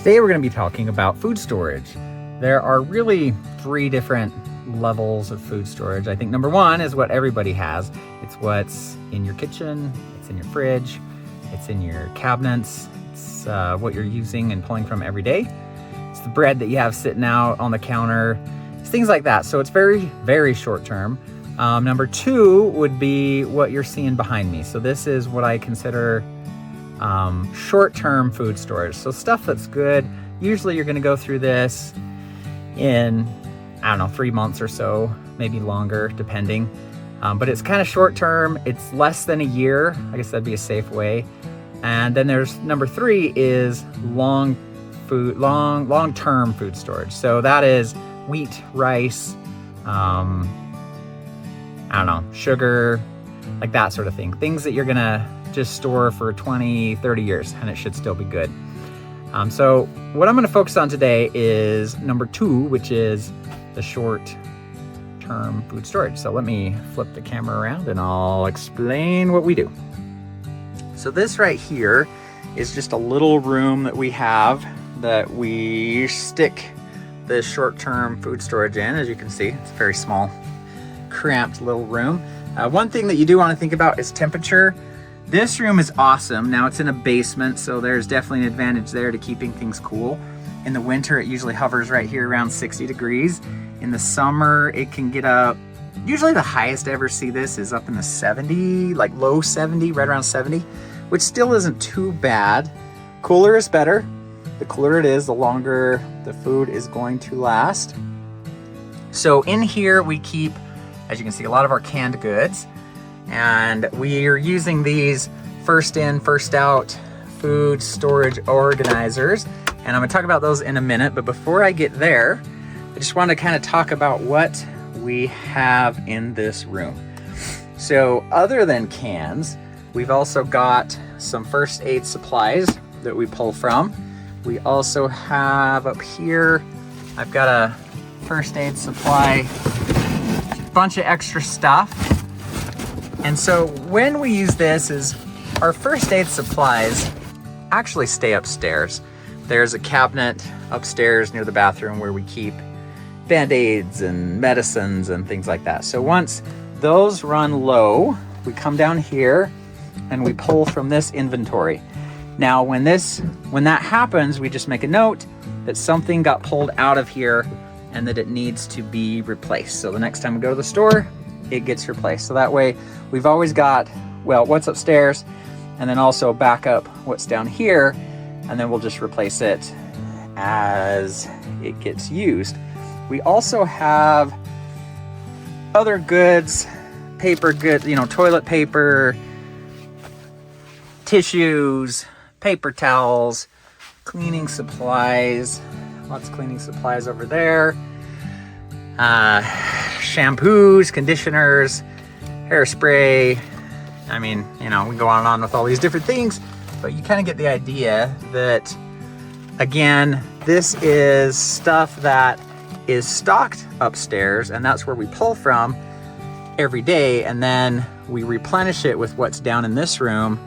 Today we're going to be talking about food storage. There are really 3 different levels of food storage. I think number 1 is what everybody has. It's what's in your kitchen, it's in your fridge, it's in your cabinets, it's what you're using and pulling from every day. It's the bread that you have sitting out on the counter, it's things like that. So it's very, very short term. Number 2 would be what you're seeing behind me. So this is what I consider short-term food storage. So stuff that's good. Usually you're going to go through this in, I don't know, 3 months or so, maybe longer, depending. But it's kind of short-term. It's less than a year. I guess that'd be a safe way. And then there's number 3 is long-term food storage. So that is wheat, rice, I don't know, sugar, like that sort of thing. Things that you're gonna just store for 20, 30 years and it should still be good. So what I'm gonna focus on today is number 2, which is the short-term food storage. So let me flip the camera around and I'll explain what we do. So this right here is just a little room that we have that we stick the short-term food storage in. As you can see, it's a very small, cramped little room. One thing that you do want to think about is temperature. This room is awesome. Now it's in a basement, so there's definitely an advantage there to keeping things cool. In the winter, it usually hovers right here around 60 degrees. In the summer, it can get up, usually the highest I ever see this is up in the 70, like low 70, right around 70, which still isn't too bad. Cooler is better. The cooler it is, the longer the food is going to last. So in here we keep, as you can see, a lot of our canned goods, and we are using these first in, first out food storage organizers. And I'm gonna talk about those in a minute, but before I get there, I just want to kind of talk about what we have in this room. So other than cans, we've also got some first aid supplies that we pull from. We also have up here, I've got a first aid supply, bunch of extra stuff. And so when we use this is our first aid supplies actually stay upstairs. There's a cabinet upstairs near the bathroom where we keep Band-Aids and medicines and things like that. So once those run low, we come down here and we pull from this inventory. Now when that happens, we just make a note that something got pulled out of here and that it needs to be replaced. So the next time we go to the store, it gets replaced. So that way we've always got, well, what's upstairs and then also back up what's down here, and then we'll just replace it as it gets used. We also have other goods, paper goods, toilet paper, tissues, paper towels, cleaning supplies, lots of cleaning supplies over there, shampoos, conditioners, hairspray. I mean, we can go on and on with all these different things, but you kind of get the idea that, again, this is stuff that is stocked upstairs, and that's where we pull from every day, and then we replenish it with what's down in this room,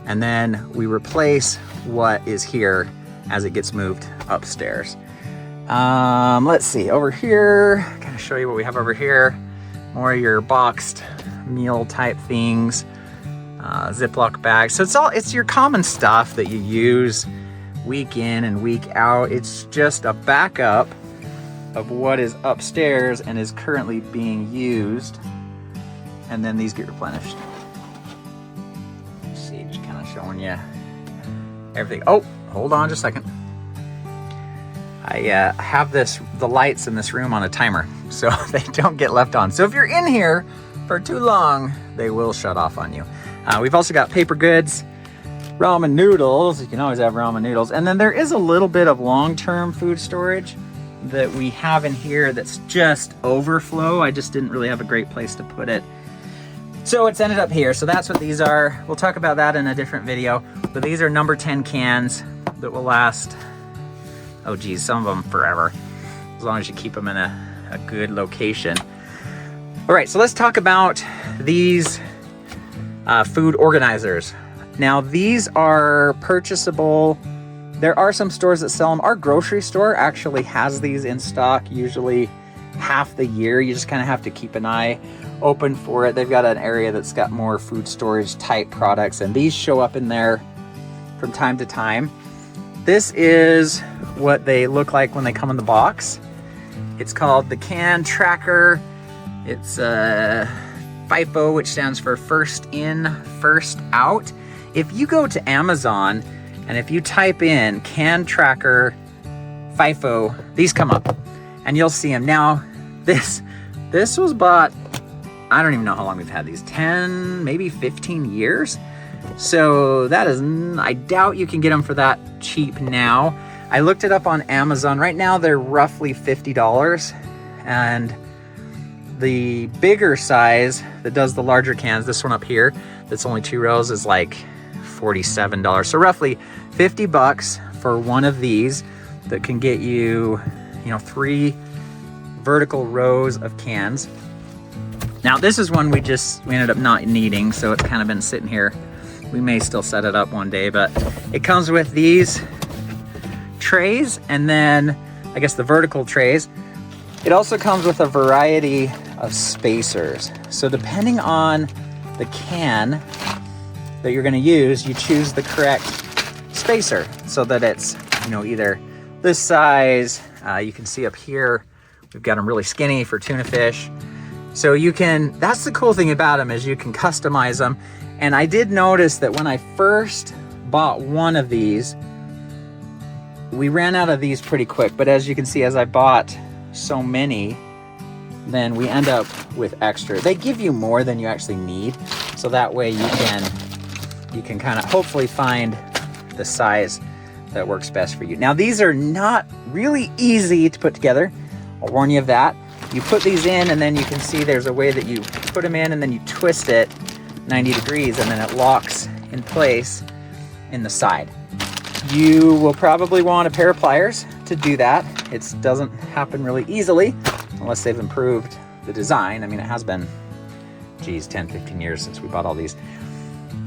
and then we replace what is here as it gets moved upstairs. Let's see, over here, kind of show you what we have over here. More of your boxed meal type things, Ziploc bags. So it's your common stuff that you use week in and week out. It's just a backup of what is upstairs and is currently being used, and then these get replenished. Let's see, just kind of showing you everything. Oh, hold on just a second. I have the lights in this room on a timer, so they don't get left on. So if you're in here for too long, they will shut off on you. We've also got paper goods, ramen noodles. You can always have ramen noodles. And then there is a little bit of long-term food storage that we have in here that's just overflow. I just didn't really have a great place to put it, so it's ended up here. So that's what these are. We'll talk about that in a different video, but these are number 10 cans that will last, oh geez, some of them forever, as long as you keep them in a good location. All right, so let's talk about these food organizers. Now these are purchasable There are some stores that sell them. Our grocery store actually has these in stock, usually half the year. You just kind of have to keep an eye open for it. They've got an area that's got more food storage type products, and these show up in there from time to time. This is what they look like when they come in the box. It's called the Can Tracker. It's FIFO, which stands for first in, first out. If you go to Amazon and if you type in Can Tracker FIFO, these come up and you'll see them. Now, this was bought, I don't even know how long we've had these, 10, maybe 15 years. So that is, I doubt you can get them for that cheap now. I looked it up on Amazon. Right now they're roughly $50, and the bigger size that does the larger cans, this one up here, that's only 2 rows, is like $47. So roughly 50 bucks for one of these that can get you, 3 vertical rows of cans. Now this is one we ended up not needing, so it's kind of been sitting here. We may still set it up one day, but it comes with these trays, and then I guess the vertical trays. It also comes with a variety of spacers. So depending on the can that you're gonna use, you choose the correct spacer so that it's, either this size. You can see up here, we've got them really skinny for tuna fish. So that's the cool thing about them, is you can customize them. And I did notice that when I first bought one of these, we ran out of these pretty quick. But as you can see, as I bought so many, then we end up with extra. They give you more than you actually need. So that way you can kind of hopefully find the size that works best for you. Now, these are not really easy to put together. I'll warn you of that. You put these in, and then you can see there's a way that you put them in, and then you twist it 90 degrees, and then it locks in place in the side. You will probably want a pair of pliers to do that. It doesn't happen really easily unless they've improved the design. I mean, it has been, 10, 15 years since we bought all these.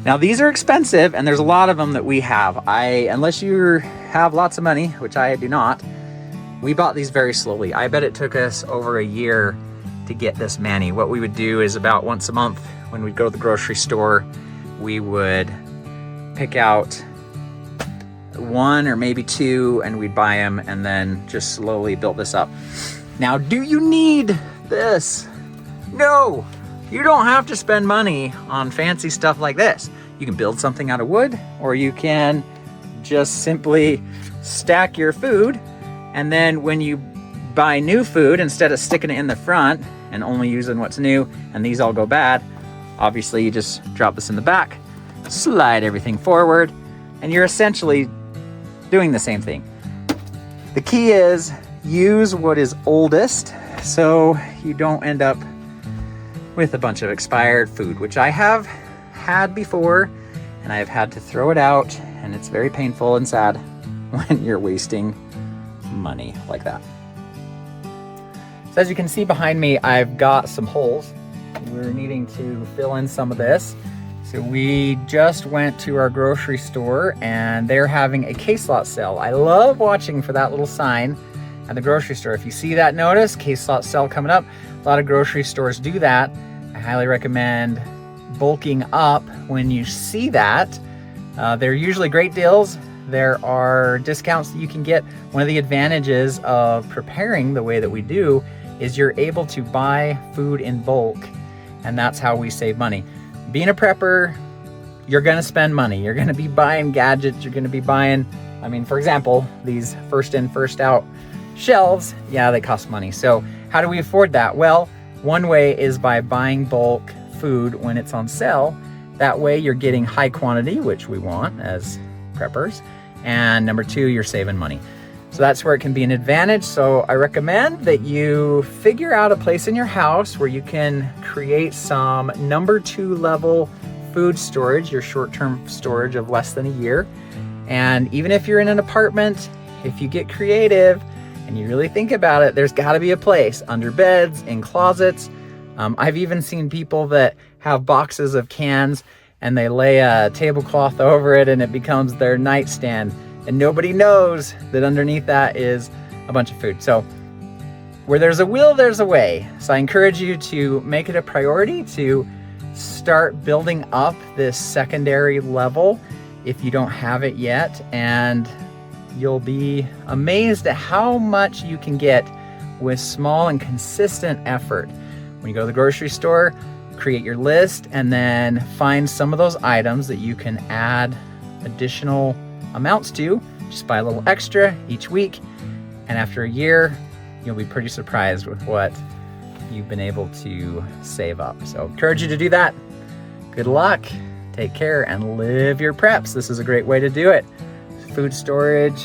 Now, these are expensive, and there's a lot of them that we have. Unless you have lots of money, which I do not, we bought these very slowly. I bet it took us over a year to get this many. What we would do is about once a month when we'd go to the grocery store, we would pick out 1 or maybe 2 and we'd buy them, and then just slowly built this up. Now, do you need this? No, you don't have to spend money on fancy stuff like this. You can build something out of wood, or you can just simply stack your food. And then when you buy new food, instead of sticking it in the front and only using what's new, and these all go bad, obviously you just drop this in the back, slide everything forward, and you're essentially doing the same thing. The key is use what is oldest so you don't end up with a bunch of expired food, which I have had before, and I've had to throw it out, and it's very painful and sad when you're wasting money like that. So as you can see behind me, I've got some holes. We're needing to fill in some of this. So we just went to our grocery store, and they're having a case lot sale. I love watching for that little sign at the grocery store. If you see that notice, case lot sale coming up, a lot of grocery stores do that. I highly recommend bulking up when you see that. They're usually great deals. There are discounts that you can get. One of the advantages of preparing the way that we do is you're able to buy food in bulk, and that's how we save money. Being a prepper, you're gonna spend money. You're gonna be buying gadgets. You're gonna be buying, for example, these first in, first out shelves. Yeah, they cost money. So how do we afford that? Well, one way is by buying bulk food when it's on sale. That way you're getting high quantity, which we want as preppers. And number 2, you're saving money. So that's where it can be an advantage. So I recommend that you figure out a place in your house where you can create some number 2 level food storage, your short-term storage of less than a year. And even if you're in an apartment, if you get creative and you really think about it, there's gotta be a place under beds, in closets. I've even seen people that have boxes of cans and they lay a tablecloth over it and it becomes their nightstand. and nobody knows that underneath that is a bunch of food. So where there's a will, there's a way. So I encourage you to make it a priority to start building up this secondary level if you don't have it yet, and you'll be amazed at how much you can get with small and consistent effort. When you go to the grocery store, create your list and then find some of those items that you can add additional amounts to. Just buy a little extra each week, and after a year, you'll be pretty surprised with what you've been able to save up. So encourage you to do that. Good luck, take care, and live your preps. This is a great way to do it. Food storage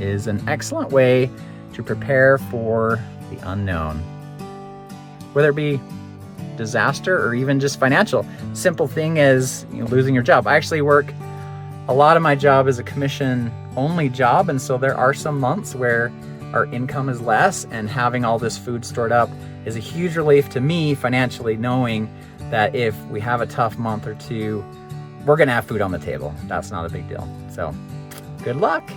is an excellent way to prepare for the unknown, whether it be disaster or even just financial. Simple thing as losing your job. I actually work, a lot of my job is a commission only job, and so there are some months where our income is less, and having all this food stored up is a huge relief to me financially, knowing that if we have a tough month or two, we're gonna have food on the table. That's not a big deal. So good luck.